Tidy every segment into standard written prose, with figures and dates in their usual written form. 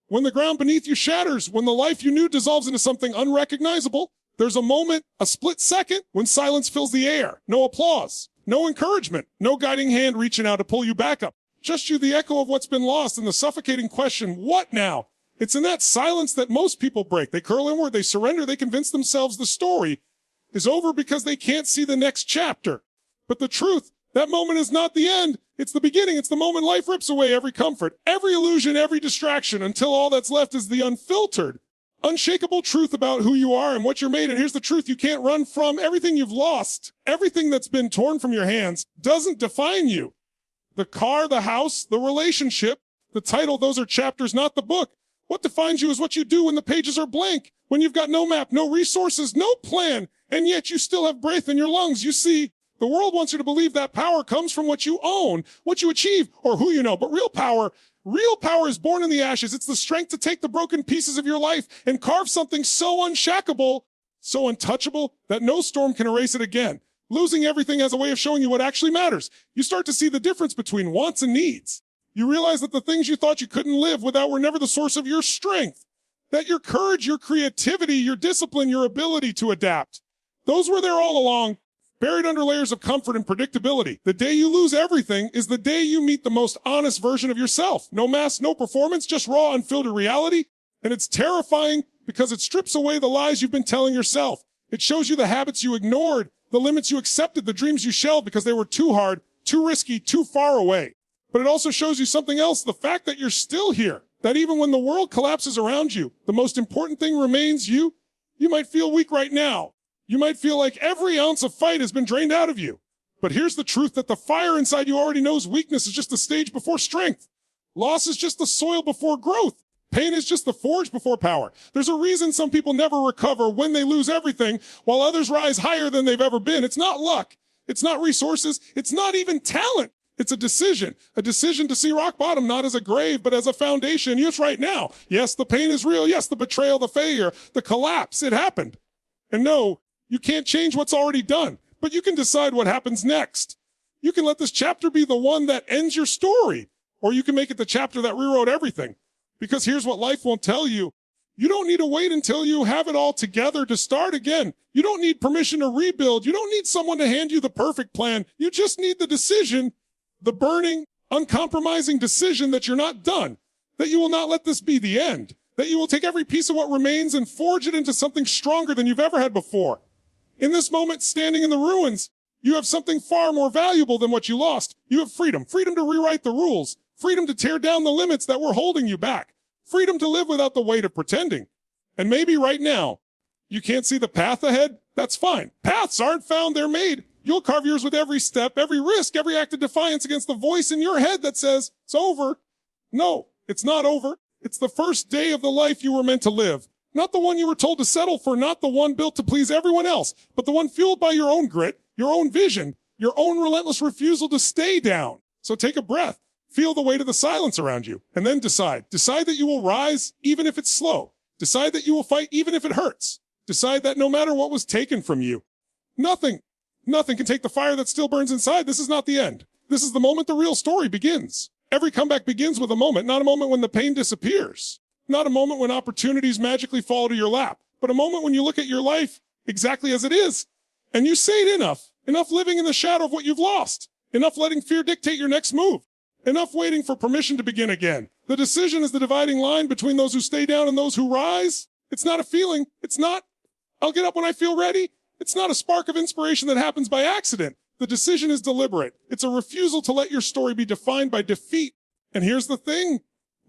When the ground beneath you shatters, when the life you knew dissolves into something unrecognizable, there's a moment, a split second, when silence fills the air. No applause, no encouragement, no guiding hand reaching out to pull you back up. Just you, the echo of what's been lost, and the suffocating question, what now? It's in that silence that most people break. They curl inward, they surrender, they convince themselves the story is over because they can't see the next chapter. But the truth, that moment is not the end. It's the beginning. It's the moment life rips away every comfort, every illusion, every distraction, until all that's left is the unfiltered, unshakable truth about who you are and what you're made. And here's the truth you can't run from. Everything you've lost, everything that's been torn from your hands doesn't define you. The car, the house, the relationship, the title, those are chapters, not the book. What defines you is what you do when the pages are blank, when you've got no map, no resources, no plan, and yet you still have breath in your lungs. You see, the world wants you to believe that power comes from what you own, what you achieve, or who you know. But real power is born in the ashes. It's the strength to take the broken pieces of your life and carve something so unshackable, so untouchable, that no storm can erase it again. Losing everything has a way of showing you what actually matters. You start to see the difference between wants and needs. You realize that the things you thought you couldn't live without were never the source of your strength. That your courage, your creativity, your discipline, your ability to adapt, those were there all along, buried under layers of comfort and predictability. The day you lose everything is the day you meet the most honest version of yourself. No mask, no performance, just raw, unfiltered reality. And it's terrifying because it strips away the lies you've been telling yourself. It shows you the habits you ignored, the limits you accepted, the dreams you shelved because they were too hard, too risky, too far away. But it also shows you something else, the fact that you're still here, that even when the world collapses around you, the most important thing remains you. You might feel weak right now. You might feel like every ounce of fight has been drained out of you. But here's the truth, that the fire inside you already knows weakness is just the stage before strength. Loss is just the soil before growth. Pain is just the forge before power. There's a reason some people never recover when they lose everything, while others rise higher than they've ever been. It's not luck. It's not resources. It's not even talent. It's a decision to see rock bottom not as a grave, but as a foundation. Yes, right now. Yes, the pain is real. Yes, the betrayal, the failure, the collapse, it happened. And no, you can't change what's already done, but you can decide what happens next. You can let this chapter be the one that ends your story, or you can make it the chapter that rewrote everything. Because here's what life won't tell you. You don't need to wait until you have it all together to start again. You don't need permission to rebuild. You don't need someone to hand you the perfect plan. You just need the decision, the burning, uncompromising decision that you're not done, that you will not let this be the end, that you will take every piece of what remains and forge it into something stronger than you've ever had before. In this moment, standing in the ruins, you have something far more valuable than what you lost. You have freedom to rewrite the rules, freedom to tear down the limits that were holding you back, freedom to live without the weight of pretending. And maybe right now, you can't see the path ahead. That's fine. Paths aren't found, they're made. You'll carve yours with every step, every risk, every act of defiance against the voice in your head that says, it's over. No, it's not over. It's the first day of the life you were meant to live. Not the one you were told to settle for, not the one built to please everyone else, but the one fueled by your own grit, your own vision, your own relentless refusal to stay down. So take a breath, feel the weight of the silence around you, and then decide. Decide that you will rise even if it's slow. Decide that you will fight even if it hurts. Decide that no matter what was taken from you, nothing can take the fire that still burns inside. This is not the end. This is the moment the real story begins. Every comeback begins with a moment, not a moment when the pain disappears. Not a moment when opportunities magically fall to your lap, but a moment when you look at your life exactly as it is, and you say it enough living in the shadow of what you've lost, enough letting fear dictate your next move, enough waiting for permission to begin again. The decision is the dividing line between those who stay down and those who rise. It's not a feeling. It's not, I'll get up when I feel ready. It's not a spark of inspiration that happens by accident. The decision is deliberate. It's a refusal to let your story be defined by defeat. And here's the thing.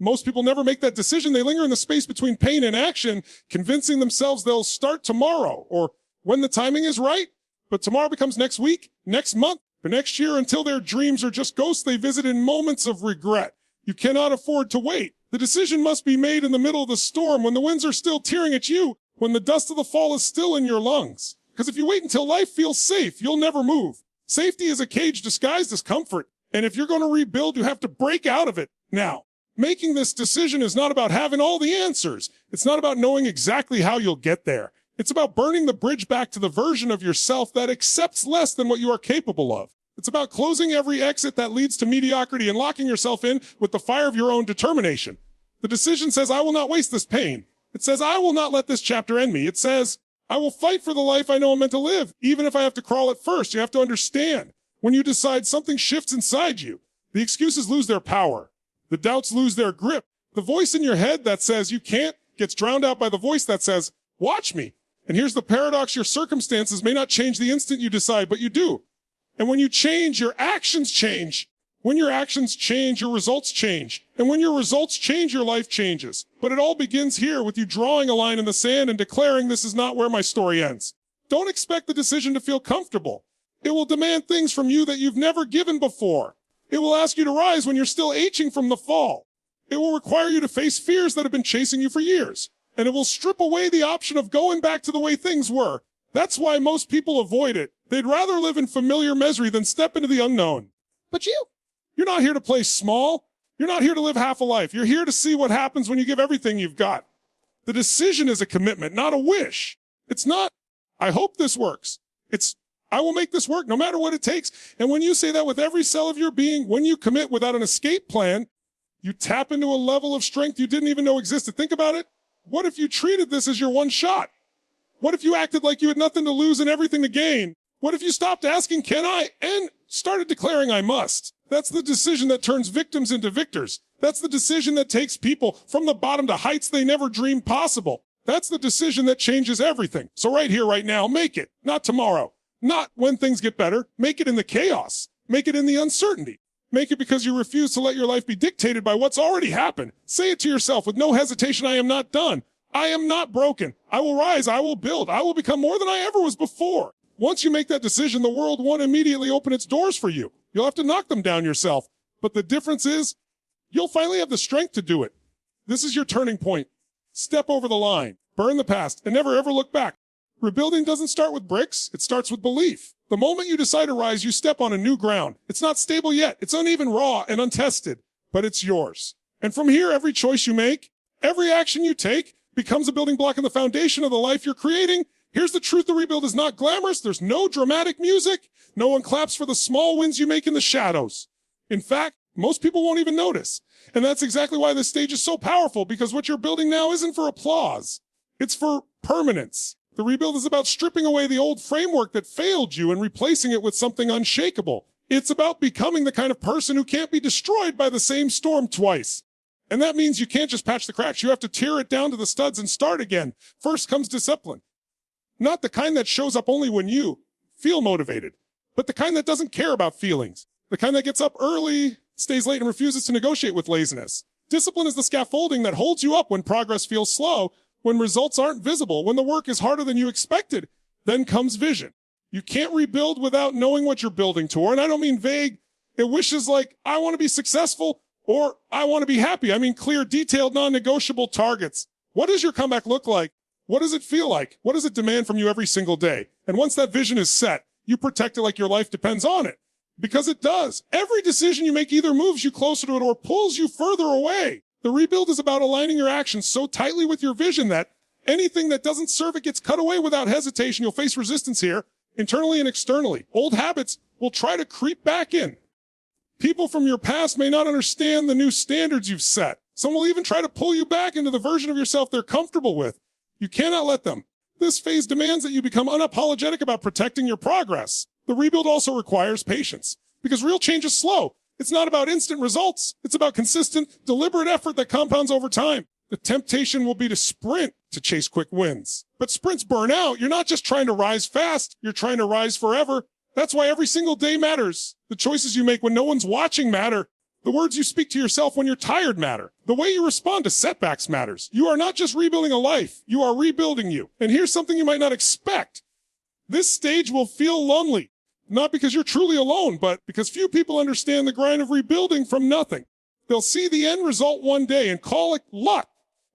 Most people never make that decision. They linger in the space between pain and action, convincing themselves they'll start tomorrow or when the timing is right. But tomorrow becomes next week, next month, the next year, until their dreams are just ghosts they visit in moments of regret. You cannot afford to wait. The decision must be made in the middle of the storm, when the winds are still tearing at you, when the dust of the fall is still in your lungs. Because if you wait until life feels safe, you'll never move. Safety is a cage disguised as comfort. And if you're going to rebuild, you have to break out of it now. Making this decision is not about having all the answers. It's not about knowing exactly how you'll get there. It's about burning the bridge back to the version of yourself that accepts less than what you are capable of. It's about closing every exit that leads to mediocrity and locking yourself in with the fire of your own determination. The decision says, I will not waste this pain. It says, I will not let this chapter end me. It says, I will fight for the life I know I'm meant to live, even if I have to crawl it first. You have to understand, when you decide, something shifts inside you. The excuses lose their power. The doubts lose their grip. The voice in your head that says you can't gets drowned out by the voice that says, watch me. And here's the paradox: your circumstances may not change the instant you decide, but you do. And when you change, your actions change. When your actions change, your results change. And when your results change, your life changes. But it all begins here with you drawing a line in the sand and declaring, this is not where my story ends. Don't expect the decision to feel comfortable. It will demand things from you that you've never given before. It will ask you to rise when you're still aching from the fall. It will require you to face fears that have been chasing you for years. And it will strip away the option of going back to the way things were. That's why most people avoid it. They'd rather live in familiar misery than step into the unknown. But you're not here to play small. You're not here to live half a life. You're here to see what happens when you give everything you've got. The decision is a commitment, not a wish. It's not, I hope this works. It's, I will make this work no matter what it takes. And when you say that with every cell of your being, when you commit without an escape plan, you tap into a level of strength you didn't even know existed. Think about it. What if you treated this as your one shot? What if you acted like you had nothing to lose and everything to gain? What if you stopped asking, can I, and started declaring I must? That's the decision that turns victims into victors. That's the decision that takes people from the bottom to heights they never dreamed possible. That's the decision that changes everything. So right here, right now, make it. Not tomorrow. Not when things get better. Make it in the chaos. Make it in the uncertainty. Make it because you refuse to let your life be dictated by what's already happened. Say it to yourself with no hesitation, I am not done. I am not broken. I will rise. I will build. I will become more than I ever was before. Once you make that decision, the world won't immediately open its doors for you. You'll have to knock them down yourself. But the difference is, you'll finally have the strength to do it. This is your turning point. Step over the line. Burn the past and never ever look back. Rebuilding doesn't start with bricks. It starts with belief. The moment you decide to rise, you step on a new ground. It's not stable yet. It's uneven, raw, and untested, but it's yours. And from here, every choice you make, every action you take, becomes a building block in the foundation of the life you're creating. Here's the truth: the rebuild is not glamorous. There's no dramatic music. No one claps for the small wins you make in the shadows. In fact, most people won't even notice. And that's exactly why this stage is so powerful, because what you're building now isn't for applause. It's for permanence. The rebuild is about stripping away the old framework that failed you and replacing it with something unshakable. It's about becoming the kind of person who can't be destroyed by the same storm twice. And that means you can't just patch the cracks. You have to tear it down to the studs and start again. First comes discipline. Not the kind that shows up only when you feel motivated, but the kind that doesn't care about feelings. The kind that gets up early, stays late, and refuses to negotiate with laziness. Discipline is the scaffolding that holds you up when progress feels slow, when results aren't visible, when the work is harder than you expected. Then comes vision. You can't rebuild without knowing what you're building toward. And I don't mean vague. It wishes like, I want to be successful or I want to be happy. I mean clear, detailed, non-negotiable targets. What does your comeback look like? What does it feel like? What does it demand from you every single day? And once that vision is set, you protect it like your life depends on it. Because it does. Every decision you make either moves you closer to it or pulls you further away. The rebuild is about aligning your actions so tightly with your vision that anything that doesn't serve it gets cut away without hesitation. You'll face resistance here, internally and externally. Old habits will try to creep back in. People from your past may not understand the new standards you've set. Some will even try to pull you back into the version of yourself they're comfortable with. You cannot let them. This phase demands that you become unapologetic about protecting your progress. The rebuild also requires patience, because real change is slow. It's not about instant results. It's about consistent, deliberate effort that compounds over time. The temptation will be to sprint to chase quick wins. But sprints burn out. You're not just trying to rise fast. You're trying to rise forever. That's why every single day matters. The choices you make when no one's watching matter. The words you speak to yourself when you're tired matter. The way you respond to setbacks matters. You are not just rebuilding a life. You are rebuilding you. And here's something you might not expect. This stage will feel lonely. Not because you're truly alone, but because few people understand the grind of rebuilding from nothing. They'll see the end result one day and call it luck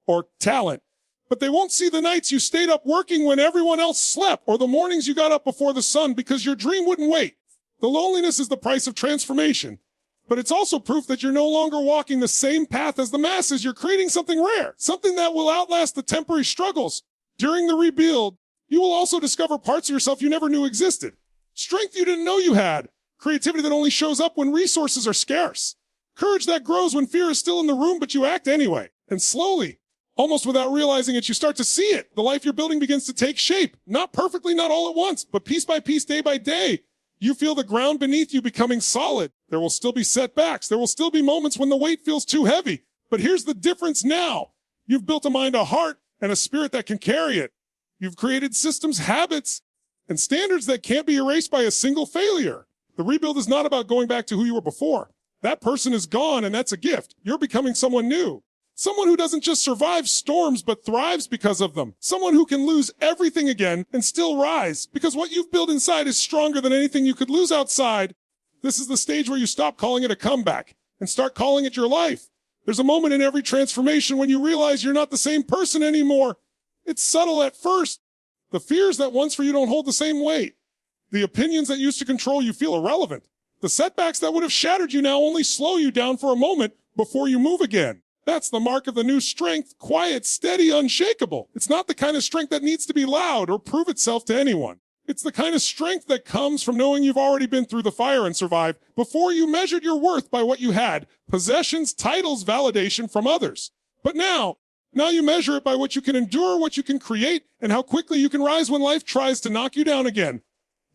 or talent. But they won't see the nights you stayed up working when everyone else slept, or the mornings you got up before the sun because your dream wouldn't wait. The loneliness is the price of transformation. But it's also proof that you're no longer walking the same path as the masses. You're creating something rare, something that will outlast the temporary struggles. During the rebuild, you will also discover parts of yourself you never knew existed. Strength you didn't know you had. Creativity that only shows up when resources are scarce. Courage that grows when fear is still in the room, but you act anyway. And slowly, almost without realizing it, you start to see it. The life you're building begins to take shape. Not perfectly, not all at once, but piece by piece, day by day. You feel the ground beneath you becoming solid. There will still be setbacks. There will still be moments when the weight feels too heavy. But here's the difference now. You've built a mind, a heart, and a spirit that can carry it. You've created systems, habits, and standards that can't be erased by a single failure. The rebuild is not about going back to who you were before. That person is gone, and that's a gift. You're becoming someone new. Someone who doesn't just survive storms, but thrives because of them. Someone who can lose everything again and still rise, because what you've built inside is stronger than anything you could lose outside. This is the stage where you stop calling it a comeback and start calling it your life. There's a moment in every transformation when you realize you're not the same person anymore. It's subtle at first. The fears that once for you don't hold the same weight. The opinions that used to control you feel irrelevant. The setbacks that would have shattered you now only slow you down for a moment before you move again. That's the mark of the new strength, quiet, steady, unshakable. It's not the kind of strength that needs to be loud or prove itself to anyone. It's the kind of strength that comes from knowing you've already been through the fire and survived before you measured your worth by what you had, possessions, titles, validation from others. But now you measure it by what you can endure, what you can create, and how quickly you can rise when life tries to knock you down again.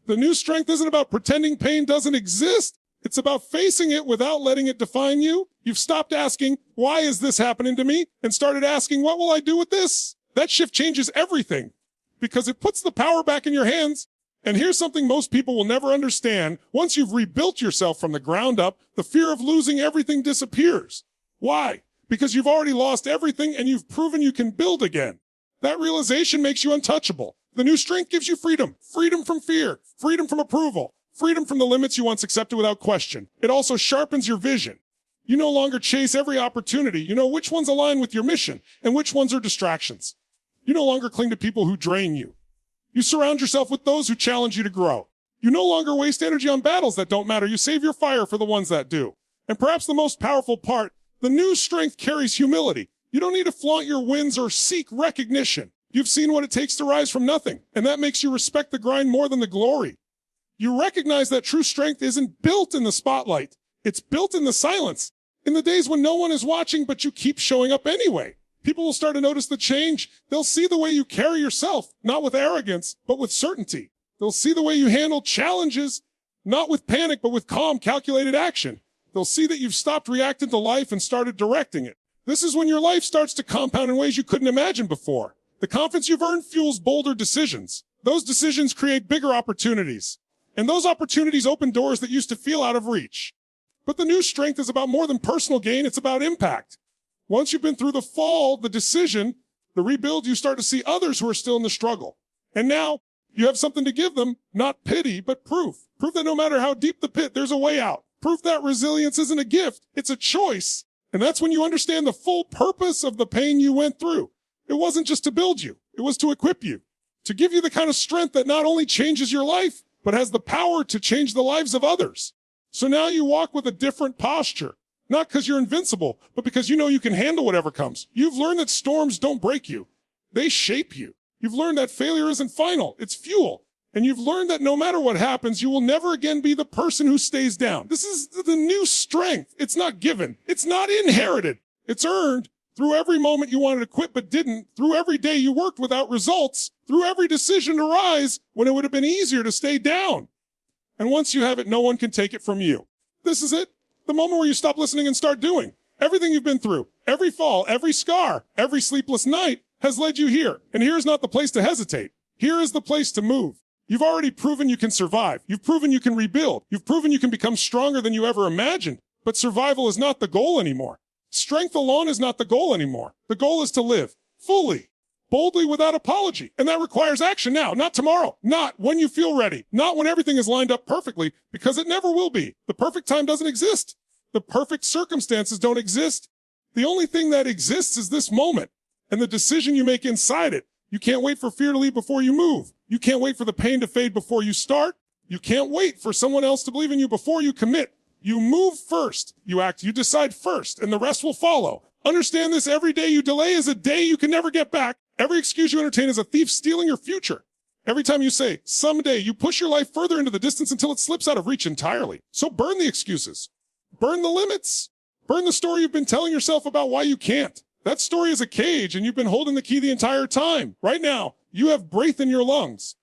The new strength isn't about pretending pain doesn't exist. It's about facing it without letting it define you. You've stopped asking, why is this happening to me? And started asking, what will I do with this? That shift changes everything because it puts the power back in your hands. And here's something most people will never understand. Once you've rebuilt yourself from the ground up, the fear of losing everything disappears. Why? Because you've already lost everything and you've proven you can build again. That realization makes you untouchable. The new strength gives you freedom. Freedom from fear. Freedom from approval. Freedom from the limits you once accepted without question. It also sharpens your vision. You no longer chase every opportunity. You know which ones align with your mission and which ones are distractions. You no longer cling to people who drain you. You surround yourself with those who challenge you to grow. You no longer waste energy on battles that don't matter. You save your fire for the ones that do. And perhaps the most powerful part, the new strength carries humility. You don't need to flaunt your wins or seek recognition. You've seen what it takes to rise from nothing, and that makes you respect the grind more than the glory. You recognize that true strength isn't built in the spotlight. It's built in the silence. In the days when no one is watching, but you keep showing up anyway. People will start to notice the change. They'll see the way you carry yourself, not with arrogance, but with certainty. They'll see the way you handle challenges, not with panic, but with calm, calculated action. They'll see that you've stopped reacting to life and started directing it. This is when your life starts to compound in ways you couldn't imagine before. The confidence you've earned fuels bolder decisions. Those decisions create bigger opportunities. And those opportunities open doors that used to feel out of reach. But the new strength is about more than personal gain. It's about impact. Once you've been through the fall, the decision, the rebuild, you start to see others who are still in the struggle. And now you have something to give them, not pity, but proof. Proof that no matter how deep the pit, there's a way out. Proof that resilience isn't a gift. It's a choice. And that's when you understand the full purpose of the pain you went through. It wasn't just to build you. It was to equip you, to give you the kind of strength that not only changes your life, but has the power to change the lives of others. So now you walk with a different posture, not because you're invincible, but because you know you can handle whatever comes. You've learned that storms don't break you. They shape you. You've learned that failure isn't final. It's fuel. And you've learned that no matter what happens, you will never again be the person who stays down. This is the new strength. It's not given. It's not inherited. It's earned. Through every moment you wanted to quit but didn't, through every day you worked without results, through every decision to rise when it would have been easier to stay down. And once you have it, no one can take it from you. This is it. The moment where you stop listening and start doing. Everything you've been through, every fall, every scar, every sleepless night has led you here. And here is not the place to hesitate. Here is the place to move. You've already proven you can survive. You've proven you can rebuild. You've proven you can become stronger than you ever imagined. But survival is not the goal anymore. Strength alone is not the goal anymore. The goal is to live fully, boldly, without apology. And that requires action now, not tomorrow, not when you feel ready, not when everything is lined up perfectly, because it never will be. The perfect time doesn't exist. The perfect circumstances don't exist. The only thing that exists is this moment and the decision you make inside it. You can't wait for fear to leave before you move. You can't wait for the pain to fade before you start. You can't wait for someone else to believe in you before you commit. You move first, you act, you decide first, and the rest will follow. Understand this: every day you delay is a day you can never get back. Every excuse you entertain is a thief stealing your future. Every time you say, someday, you push your life further into the distance until it slips out of reach entirely. So burn the excuses. Burn the limits. Burn the story you've been telling yourself about why you can't. That story is a cage, and you've been holding the key the entire time. Right now, you have breath in your lungs.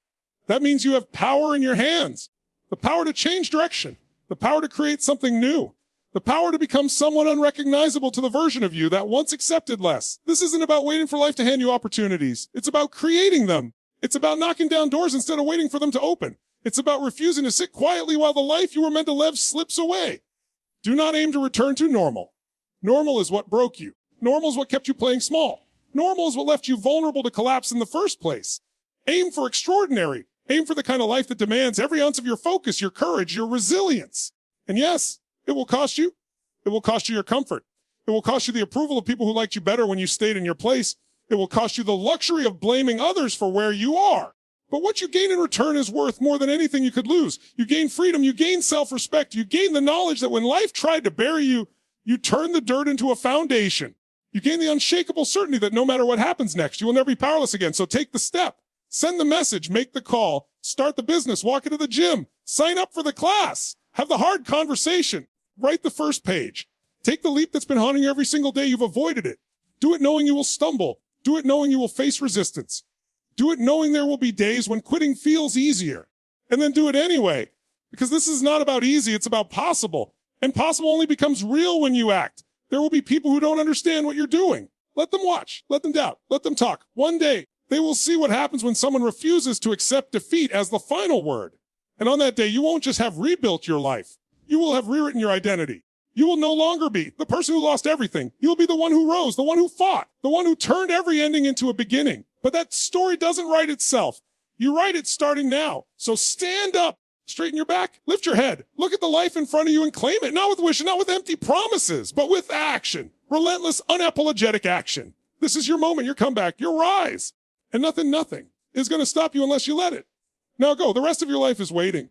That means you have power in your hands. The power to change direction. The power to create something new. The power to become someone unrecognizable to the version of you that once accepted less. This isn't about waiting for life to hand you opportunities. It's about creating them. It's about knocking down doors instead of waiting for them to open. It's about refusing to sit quietly while the life you were meant to live slips away. Do not aim to return to normal. Normal is what broke you. Normal is what kept you playing small. Normal is what left you vulnerable to collapse in the first place. Aim for extraordinary. Aim for the kind of life that demands every ounce of your focus, your courage, your resilience. And yes, it will cost you. It will cost you your comfort. It will cost you the approval of people who liked you better when you stayed in your place. It will cost you the luxury of blaming others for where you are. But what you gain in return is worth more than anything you could lose. You gain freedom. You gain self-respect. You gain the knowledge that when life tried to bury you, you turn the dirt into a foundation. You gain the unshakable certainty that no matter what happens next, you will never be powerless again. So take the step. Send the message. Make the call. Start the business. Walk into the gym. Sign up for the class. Have the hard conversation. Write the first page. Take the leap that's been haunting you every single day. You've avoided it. Do it knowing you will stumble. Do it knowing you will face resistance. Do it knowing there will be days when quitting feels easier. And then do it anyway. Because this is not about easy. It's about possible. And possible only becomes real when you act. There will be people who don't understand what you're doing. Let them watch. Let them doubt. Let them talk. One day, they will see what happens when someone refuses to accept defeat as the final word. And on that day, you won't just have rebuilt your life. You will have rewritten your identity. You will no longer be the person who lost everything. You will be the one who rose, the one who fought, the one who turned every ending into a beginning. But that story doesn't write itself. You write it starting now. So stand up, straighten your back, lift your head, look at the life in front of you and claim it. Not with wishing, not with empty promises, but with action. Relentless, unapologetic action. This is your moment, your comeback, your rise. And nothing is going to stop you unless you let it. Now go. The rest of your life is waiting.